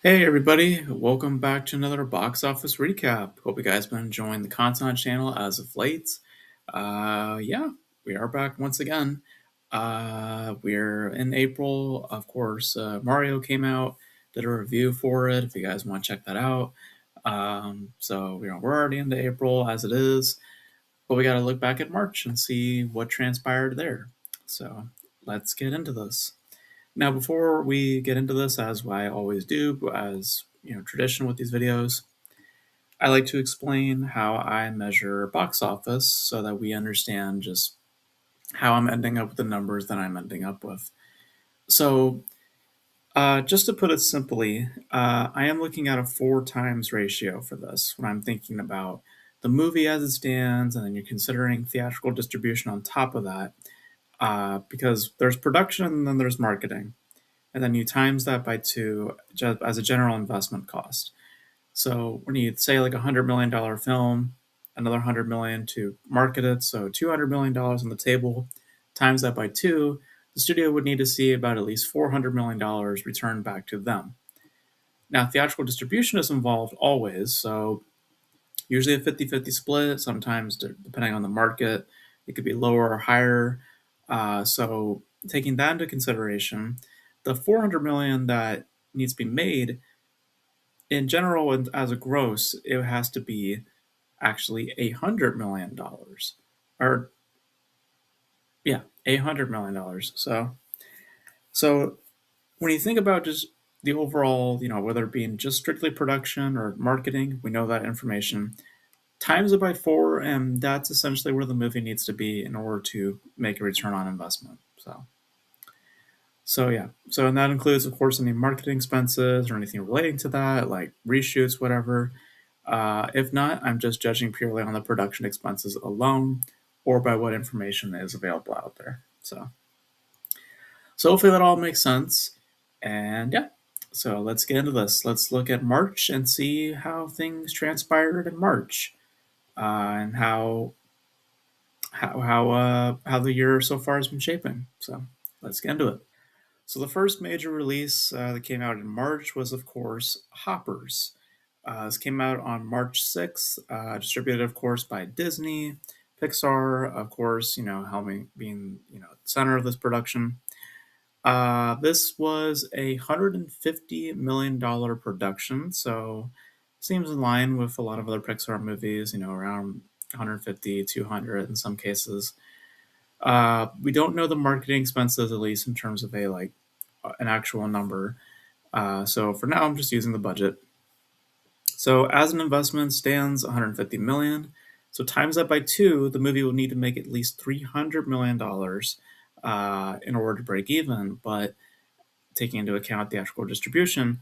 Hey everybody, welcome back to another box office recap. Hope you guys been enjoying the content channel as of late. Yeah, we are back once again. We're in April, of course. Mario came out, did a review for it. If you guys want to check that out. We're already into April as it is, but we got to look back at March and see what transpired there. So let's get into this. Now, before we get into this, as I always do, as tradition with these videos, I like to explain how I measure box office so that we understand just how I'm ending up with the numbers that I'm ending up with. So, just to put it simply, I am looking at a 4 times ratio for this when I'm thinking about the movie as it stands, and then you're considering theatrical distribution on top of that, because there's production and then there's marketing, and then you times that by two as a general investment cost. So when you say like $100 million film, another 100 million to market it, so $200 million on the table, times that by two, the studio would need to see about at least $400 million returned back to them. Now, theatrical distribution is involved always, so usually a 50-50 split, sometimes depending on the market, it could be lower or higher. So taking that into consideration, the 400 million that needs to be made in general and as a gross, it has to be actually $100 million, or yeah, $100 million. So when you think about just the overall, whether it being just strictly production or marketing, we know that information times it by four, and that's essentially where the movie needs to be in order to make a return on investment. So yeah, so and that includes, of course, any marketing expenses or anything relating to that, like reshoots, whatever. If not, I'm just judging purely on the production expenses alone, or by what information is available out there. So hopefully that all makes sense. And yeah, so let's get into this. Let's look at March and see how things transpired in March, and how the year so far has been shaping. So let's get into it. So the first major release that came out in March was, of course, Hoppers. This came out on March 6th, distributed, of course, by Disney, Pixar, of course, helming being the center of this production. This was $150 million production, so seems in line with a lot of other Pixar movies, around 150, 200 in some cases. We don't know the marketing expenses, at least in terms of an actual number. So for now, I'm just using the budget. So as an investment stands 150 million. So times that by two, the movie will need to make at least $300 million in order to break even. But taking into account theatrical distribution,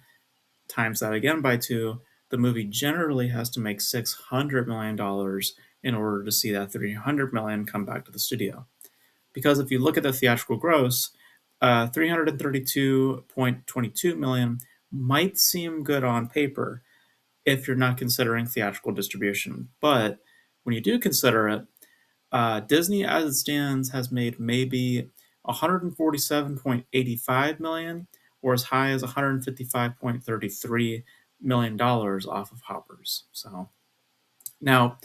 times that again by two, the movie generally has to make $600 million in order to see that 300 million come back to the studio. Because if you look at the theatrical gross, 332.22 million might seem good on paper if you're not considering theatrical distribution. But when you do consider it, Disney as it stands has made maybe 147.85 million or as high as $155.33 million off of Hoppers. So now,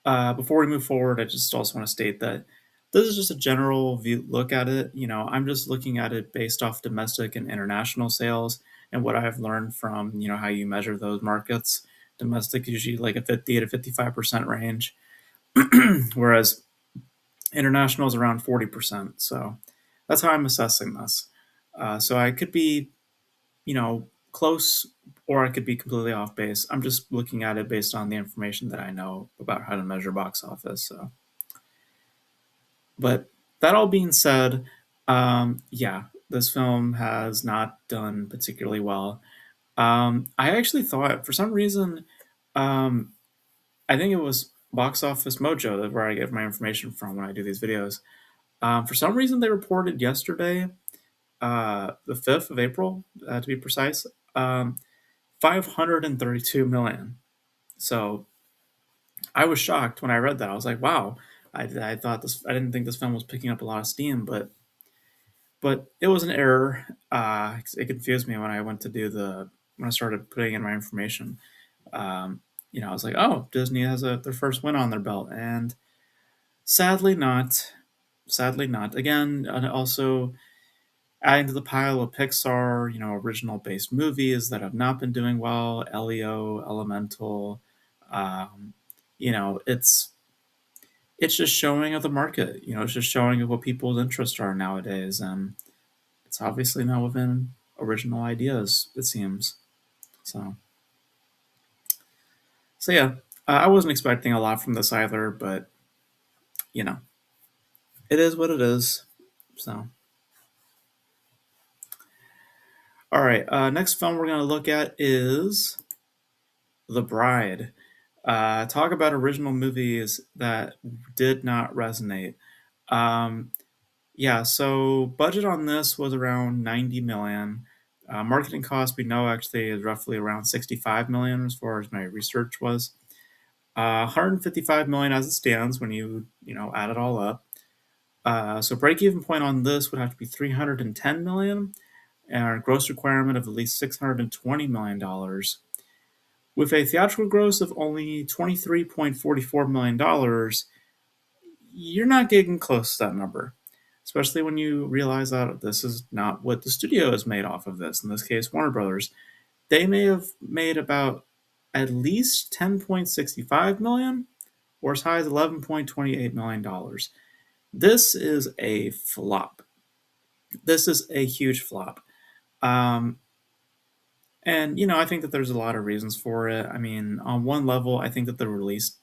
before we move forward, I just also want to state that this is just a general view look at it. I'm just looking at it based off domestic and international sales and what I've learned from how you measure those markets. Domestic usually like a 50 to 55% range, whereas international is around 40%. So that's how I'm assessing this. So I could be, close, or I could be completely off base. I'm just looking at it based on the information that I know about how to measure box office. But that all being said, yeah, this film has not done particularly well. I actually thought, for some reason, um, I think it was Box Office Mojo, that's where I get my information from when I do these videos. For some reason, they reported yesterday, the 5th of April, to be precise, 532 million. So I was shocked when I read that. I was like, wow. I thought this. I didn't think this film was picking up a lot of steam, but it was an error. It confused me when I went to do when I started putting in my information. Um, I was like, oh, Disney has their first win on their belt, and sadly not. Sadly not. Again, and also adding to the pile of Pixar, original based movies that have not been doing well. Elio, Elemental. Um, it's just showing of the market. It's just showing of what people's interests are nowadays, and it's obviously not within original ideas. It seems so. So yeah, I wasn't expecting a lot from this either, but you know, it is what it is. So, all right. Next film we're going to look at is The Bride. Talk about original movies that did not resonate. Um, yeah, so budget on this was around 90 million. Marketing cost we know actually is roughly around 65 million as far as my research was. 155 million as it stands when you add it all up. So break even point on this would have to be 310 million and a gross requirement of at least 620 million dollars. With a theatrical gross of only $23.44 million, you're not getting close to that number, especially when you realize that this is not what the studio is made off of this. In this case, Warner Brothers. They may have made about at least 10.65 million or as high as $11.28 million. This is a flop. This is a huge flop. Um, and I think that there's a lot of reasons for it. I mean, on one level, I think that the release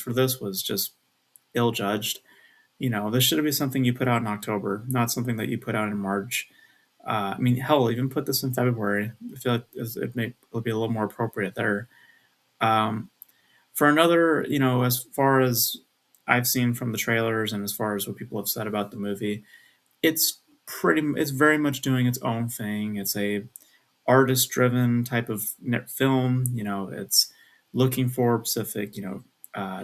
for this was just ill judged. This should be something you put out in October, not something that you put out in March. I mean, hell, even put this in February. I feel like it'll be a little more appropriate there. Um, for another, as far as I've seen from the trailers and as far as what people have said about the movie, it's very much doing its own thing. It's a artist driven type of film. It's looking for specific,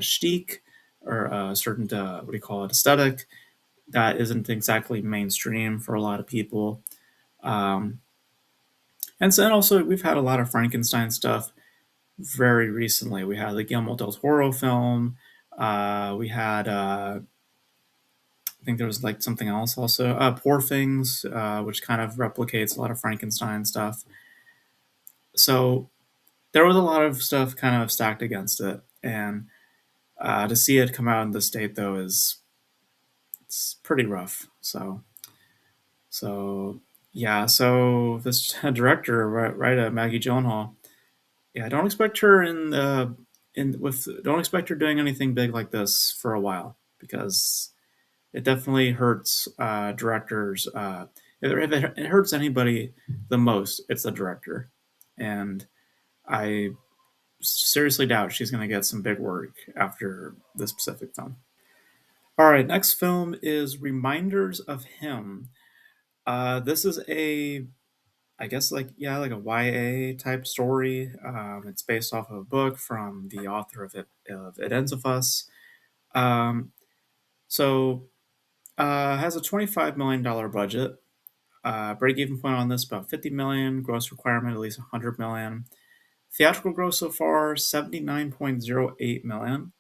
shtick or a certain, what do you call it, aesthetic that isn't exactly mainstream for a lot of people. Um, and also, we've had a lot of Frankenstein stuff very recently. We had the Guillermo del Toro film. We had, I think there was like something else also, Poor Things, which kind of replicates a lot of Frankenstein stuff. So there was a lot of stuff kind of stacked against it, and to see it come out in this state though it's pretty rough. So yeah, so this director, right, Maggie Gyllenhaal. Yeah, don't expect her don't expect her doing anything big like this for a while because it definitely hurts directors. If it hurts anybody the most, it's the director, and I seriously doubt she's going to get some big work after this specific film. All right, next film is Reminders of Him. This is I guess like a YA type story. It's based off of a book from the author of It Ends with Us. Um, so has a $25 million budget. Break even point on this about 50 million. Gross requirement at least 100 million. Theatrical gross so far 79.08 million.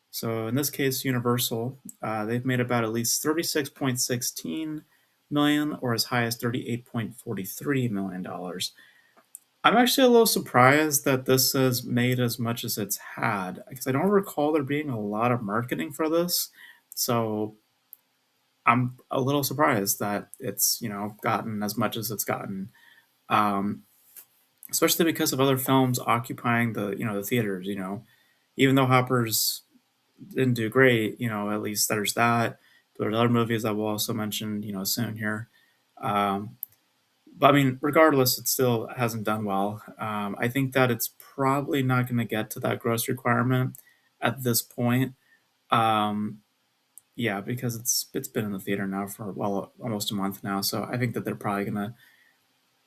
So in this case, Universal, they've made about at least 36.16 million or as high as $38.43 million. I'm actually a little surprised that this has made as much as it's had because I don't recall there being a lot of marketing for this. So I'm a little surprised that it's gotten as much as it's gotten, um, especially because of other films occupying the theaters. Even though Hoppers didn't do great, at least there's that. There's other movies that we'll also mention, soon here. Um, but I mean, regardless, it still hasn't done well. I think that it's probably not going to get to that gross requirement at this point. Um, yeah, because it's been in the theater now for almost a month now. So I think that they're probably going to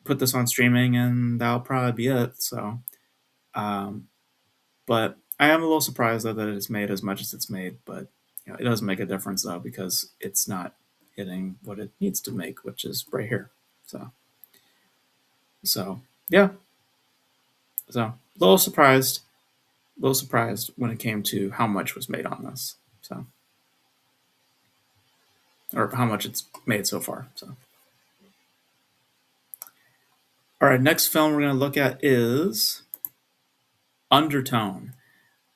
put this on streaming, and that'll probably be it. So, um, but I am a little surprised though that it's made as much as it's made. But it doesn't make a difference though because it's not hitting what it needs to make, which is right here. So yeah. So a little surprised when it came to how much was made on this. So, or how much it's made so far. So, all right, next film we're going to look at is Undertone.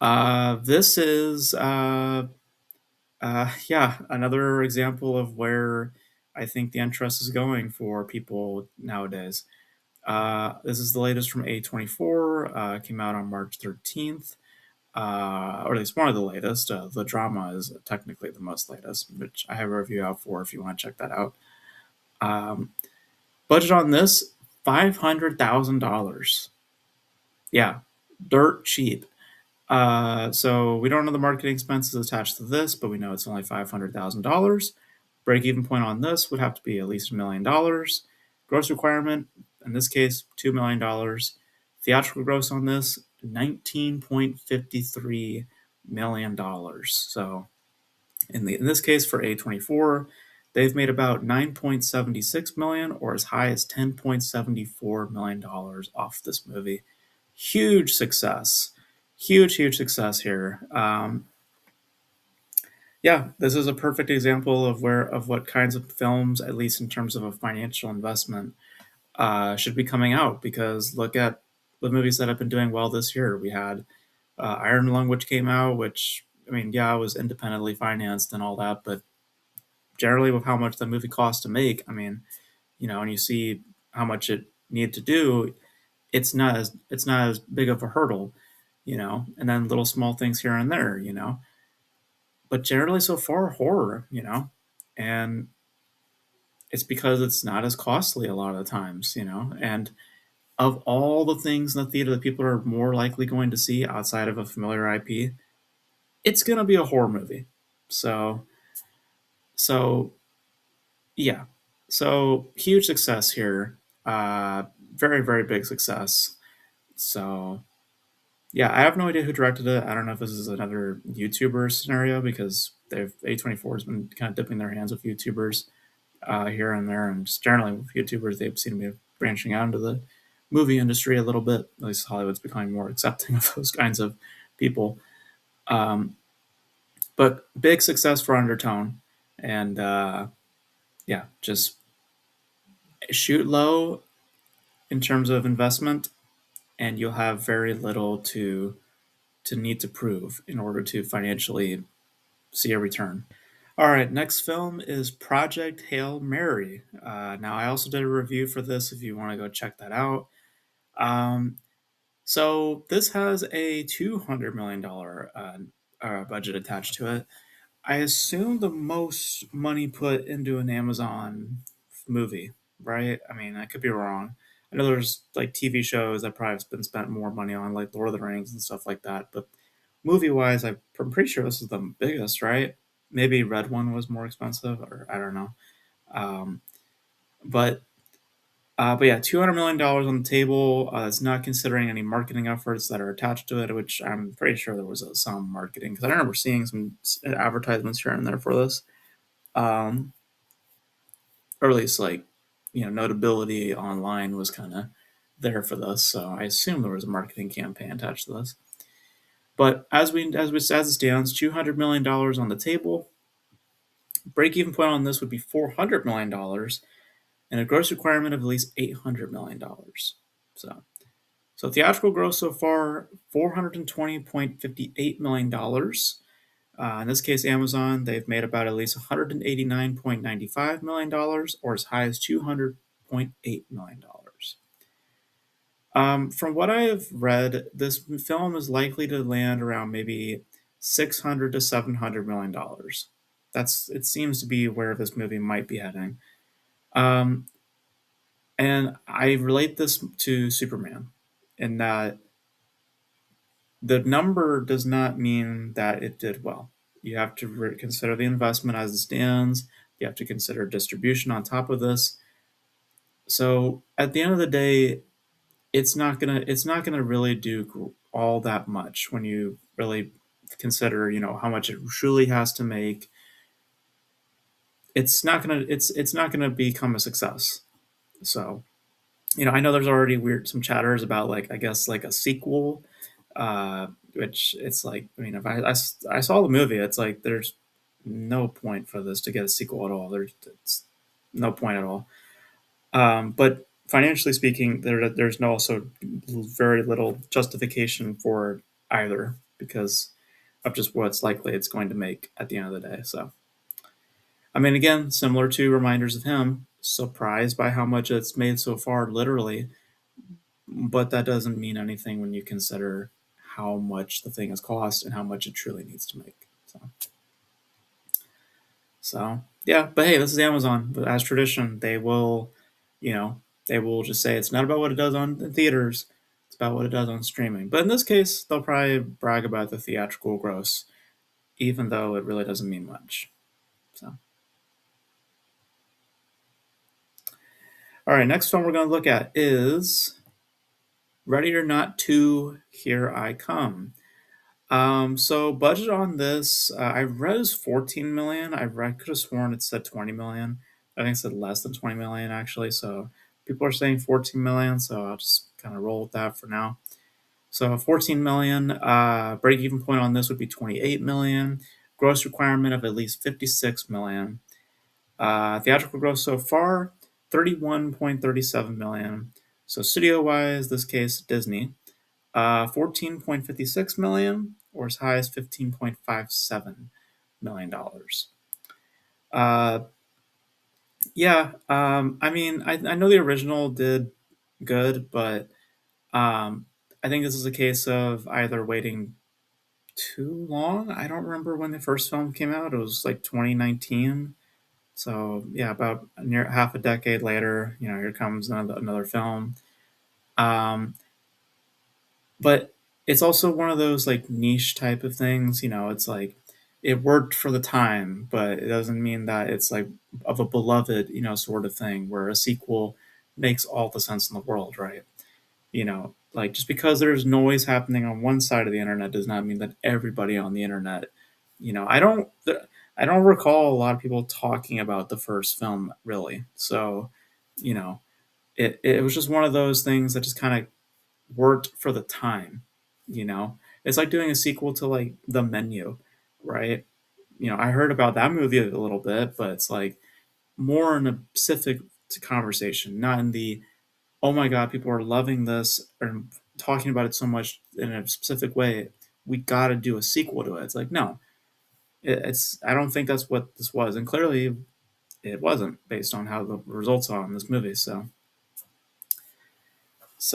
This is yeah, another example of where I think the interest is going for people nowadays. This is the latest from A24. Came out on March 13th, or at least one of the latest. The drama is technically the most latest, which I have a review out for if you want to check that out. Um, budget on this $500,000. Yeah, dirt cheap. So we don't know the marketing expenses attached to this, but we know it's only $500,000. Break even point on this would have to be at least $1 million. Gross requirement, in this case, $2 million. Theatrical gross on this, $19.53 million. So in this case for A24, they've made about 9.76 million or as high as $10.74 million off this movie. Huge success. Huge success here. Yeah, this is a perfect example of what kinds of films, at least in terms of a financial investment, should be coming out. Because look at the movies that have been doing well this year. We had Iron Lung, which came out, which I mean, yeah, it was independently financed and all that, but generally with how much the movie cost to make, I mean, and you see how much it needed to do, it's not as big of a hurdle, and then little small things here and there, but generally so far horror, and it's because it's not as costly a lot of the times, and of all the things in the theater that people are more likely going to see outside of a familiar IP, it's gonna be a horror movie. So yeah, so huge success here, very big success. So yeah, I have no idea who directed it. I don't know if this is another YouTuber scenario because they've A24 has been kind of dipping their hands with YouTubers here and there, and just generally with YouTubers, they seem to be branching out into the movie industry a little bit. At least Hollywood's becoming more accepting of those kinds of people. Um, but big success for Undertone, and yeah, just shoot low in terms of investment, and you'll have very little to need to prove in order to financially see a return. All right, next film is Project Hail Mary. Now, I also did a review for this if you want to go check that out. Um, so, this has a $200 million budget attached to it. I assume the most money put into an Amazon movie, right? I mean, I could be wrong. I know there's like TV shows that probably have been spent more money on, like Lord of the Rings and stuff like that. But movie wise, I'm pretty sure this is the biggest, right? Maybe Red One was more expensive, or I don't know. Um, but but yeah, $200 million on the table. It's not considering any marketing efforts that are attached to it, which I'm pretty sure there was some marketing because I remember seeing some advertisements here and there for this, um, or at least like notability online was kind of there for this. So I assume there was a marketing campaign attached to this. But as it stands, $200 million on the table. Break even point on this would be $400 million, and a gross requirement of at least $800 million. So theatrical gross so far, $420.58 million. In this case, Amazon, they've made about at least $189.95 million, or as high as $200.8 million. From what I have read, this film is likely to land around maybe $600 to $700 million. It seems to be where this movie might be heading. Um, and I relate this to Superman in that the number does not mean that it did well. You have to consider the investment as it stands. You have to consider distribution on top of this. So at the end of the day, it's not gonna really do all that much when you really consider how much it truly has to make. It's not gonna become a success. So I know there's already some chatters about like I guess like a sequel, which it's like I mean if I saw the movie, it's like there's no point for this to get a sequel at all. There's it's no point at all. But financially speaking, there's no also very little justification for either because of just what's likely it's going to make at the end of the day. So I mean, again, similar to Reminders of Him, surprised by how much it's made so far, literally, but that doesn't mean anything when you consider how much the thing has cost and how much it truly needs to make. So yeah, but hey, this is Amazon. But as tradition, you know, they will just say it's not about what it does on in theaters; it's about what it does on streaming. But in this case, they'll probably brag about the theatrical gross, even though it really doesn't mean much. So, all right, next film we're going to look at is Ready or Not 2, Here I Come. So budget on this, I read is 14 million. I could have sworn it said 20 million. I think it said less than 20 million actually. So people are saying 14 million. So I'll just kind of roll with that for now. So 14 million, break even point on this would be 28 million. Gross requirement of at least 56 million. Theatrical gross so far, 31.37 million. So studio wise, this case, Disney. 14.56 million or as high as $15.57 million. Uh, yeah, I mean, I know the original did good, but um, I think this is a case of either waiting too long. I don't remember when the first film came out. It was like 2019. So yeah, about near half a decade later, here comes another film. Um, but it's also one of those like niche type of things. It's like it worked for the time, but it doesn't mean that it's like of a beloved, sort of thing where a sequel makes all the sense in the world, right? Like just because there's noise happening on one side of the internet does not mean that everybody on the internet, I don't recall a lot of people talking about the first film really. So, you know, it was just one of those things that just kind of worked for the time, you know? It's like doing a sequel to like The Menu, right? I heard about that movie a little bit, but it's like more in a specific conversation, not in the oh my god, people are loving this and talking about it so much in a specific way. We got to do a sequel to it. It's like no, it's. I don't think that's what this was, and clearly it wasn't based on how the results are in this movie. So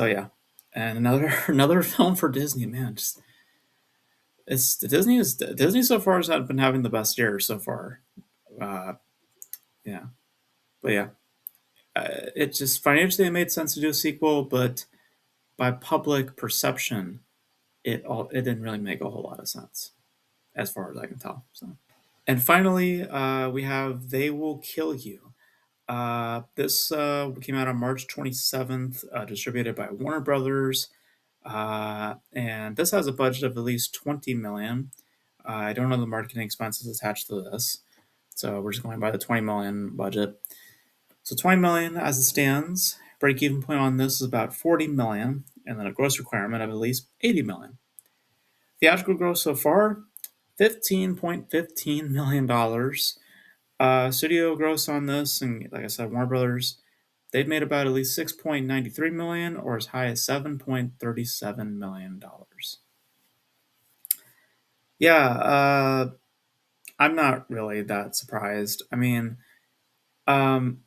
yeah, and another another film for Disney, man. Just Disney so far has been having the best year so far. Uh, yeah, but yeah, it just financially it made sense to do a sequel, but by public perception, it didn't really make a whole lot of sense as far as I can tell. So, and finally, we have They Will Kill You. This came out on March 27th, distributed by Warner Brothers. And this has a budget of at least 20 million. I don't know the marketing expenses attached to this. So we're just going by the 20 million budget. So 20 million as it stands. Break even point on this is about 40 million, and then a gross requirement of at least 80 million. Theatrical gross so far, $15.15 million. Studio gross on this, and like I said, Warner Brothers, they've made about at least 6.93 million or as high as $7.37 million. Yeah, I'm not really that surprised. I mean, um,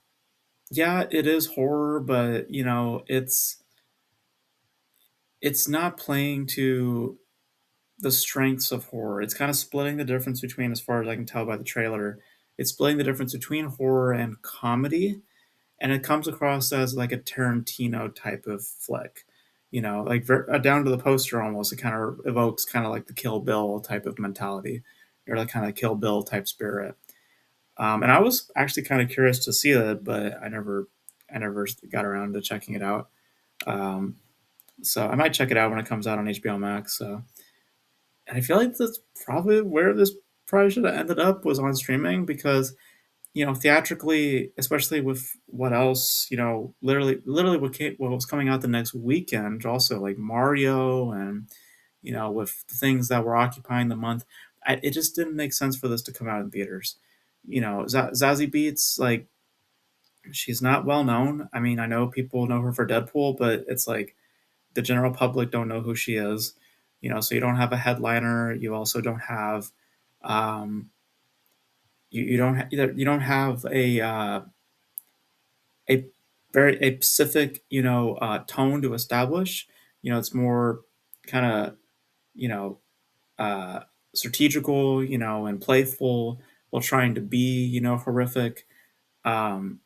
yeah, it is horror, but it's not playing to the strengths of horror. It's kind of splitting the difference between, as far as I can tell by the trailer, it's splitting the difference between horror and comedy, and it comes across as like a Tarantino type of flick. Like down to the poster almost, it kind of evokes kind of like the Kill Bill type of mentality, or like kind of Kill Bill type spirit. And I was actually kind of curious to see that, but I never got around to checking it out. Um, so I might check it out when it comes out on HBO Max. So, and I feel like that's probably where this probably should have ended up was on streaming because theatrically, especially with what else, literally what was coming out the next weekend, also like Mario and with the things that were occupying the month, it just didn't make sense for this to come out in theaters. Zazie Beetz, like, she's not well known. I mean, I know people know her for Deadpool, but it's like the general public don't know who she is. So you don't have a headliner. You also don't have, um, you don't have a very specific tone to establish. It's more kind of you know uh, strategical, and playful while trying to be horrific. Um,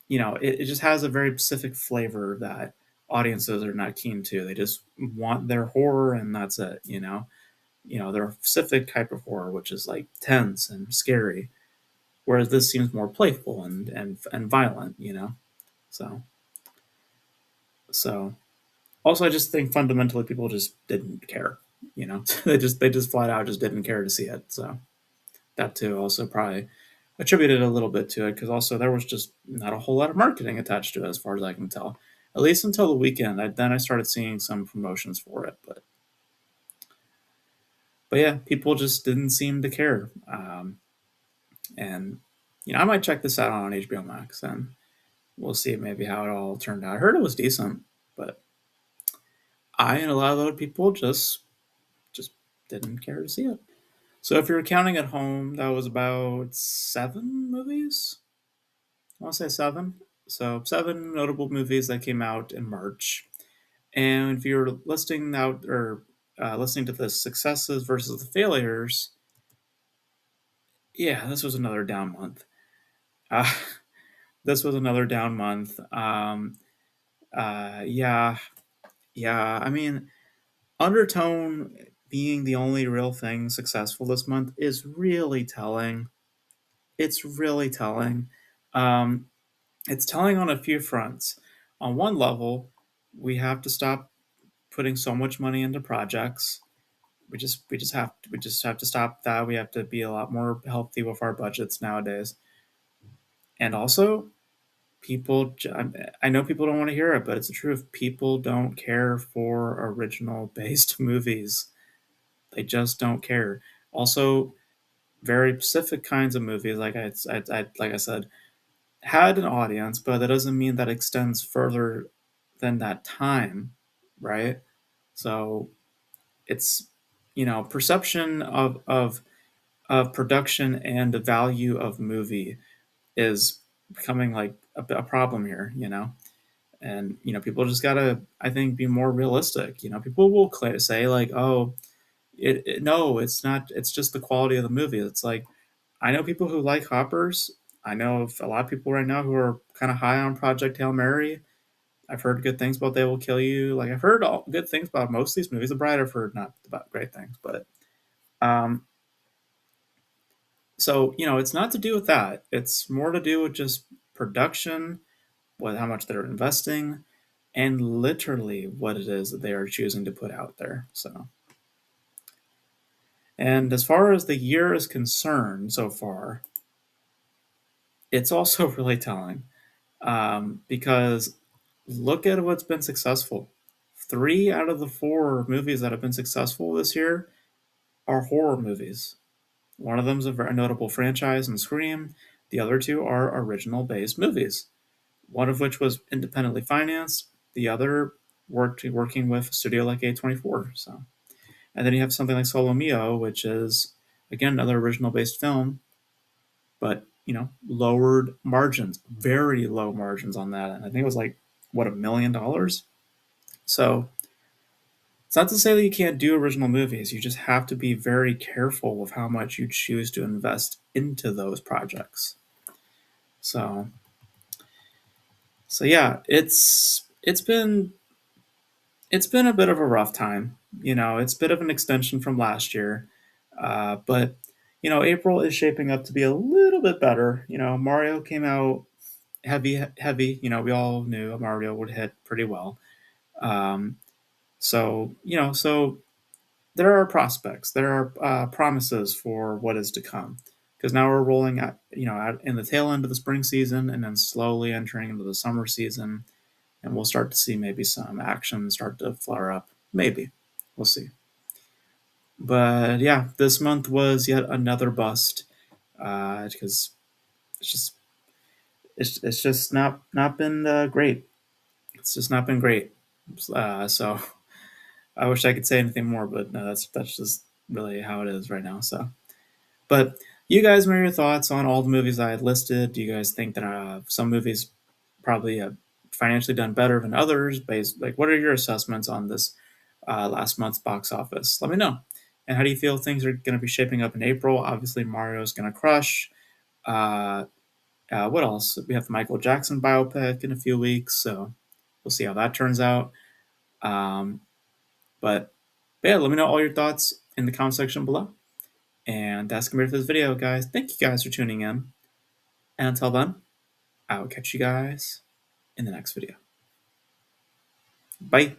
it just has a very specific flavor that audiences are not keen to. They just want their horror, and that's it. Their specific type of horror, which is like tense and scary, whereas this seems more playful and violent. So so also, I just think fundamentally people just didn't care. They just flat out just didn't care to see it. So that too also probably attributed a little bit to it, because also there was just not a whole lot of marketing attached to it as far as I can tell. At least until the weekend. Then I started seeing some promotions for it, but yeah, people just didn't seem to care. And I might check this out on HBO Max, and we'll see maybe how it all turned out. I heard it was decent, but I and a lot of other people just didn't care to see it. So if you're counting at home, that was about 7 movies. I want to say seven. So 7 notable movies that came out in March. And if you're listing out or listening to the successes versus the failures, yeah, this was another down month. Uh, this was another down month. Yeah, yeah. I mean, Undertone being the only real thing successful this month is really telling. It's really telling. Um, it's telling on a few fronts. On one level, we have to stop putting so much money into projects. We just have to stop that. We have to be a lot more healthy with our budgets nowadays. And also, I know people don't want to hear it, but it's the truth. People don't care for original based movies. They just don't care. Also, very specific kinds of movies, like I said, had an audience, but that doesn't mean that extends further than that time, right? So it's perception of production and the value of movie is becoming like a problem here, and people just gotta, I think, be more realistic. People will say like, oh, no, it's not. It's just the quality of the movie. It's like, I know people who like Hoppers. I know of a lot of people right now who are kind of high on Project Hail Mary. I've heard good things about They Will Kill You. Like, I've heard all good things about most of these movies. The Bride, I've heard not about great things, but um, so it's not to do with that. It's more to do with just production, with how much they're investing, and literally what it is that they are choosing to put out there. So, and as far as the year is concerned, so far, it's also really telling, because look at what's been successful. 3 out of the 4 movies that have been successful this year are horror movies. One of them is a very notable franchise in Scream. The other 2 are original based movies, one of which was independently financed. The other working with a studio like A24. So, and then you have something like Solo Mio, which is again another original based film, but lowered margins, very low margins on that. And I think it was like what, $1 million. So it's not to say that you can't do original movies. You just have to be very careful with how much you choose to invest into those projects. So yeah, it's been a bit of a rough time. It's a bit of an extension from last year, but April is shaping up to be a little bit better. Mario came out heavy, heavy. We all knew Mario would hit pretty well. Um, so there are prospects, there are promises for what is to come, because now we're rolling out, out in the tail end of the spring season, and then slowly entering into the summer season, and we'll start to see maybe some action start to flare up. Maybe, we'll see. But yeah, this month was yet another bust, because it's just it's just not been great. It's just not been great. So I wish I could say anything more, but no, that's just really how it is right now. So, but you guys, what are your thoughts on all the movies I had listed? Do you guys think that some movies probably have financially done better than others? Based, like, what are your assessments on this last month's box office? Let me know. And how do you feel things are going to be shaping up in April? Obviously, Mario's going to crush. Uh, what else? We have the Michael Jackson biopic in a few weeks, so we'll see how that turns out. Um, but yeah, let me know all your thoughts in the comment section below. And that's gonna be it for this video, guys. Thank you guys for tuning in. And until then, I will catch you guys in the next video. Bye.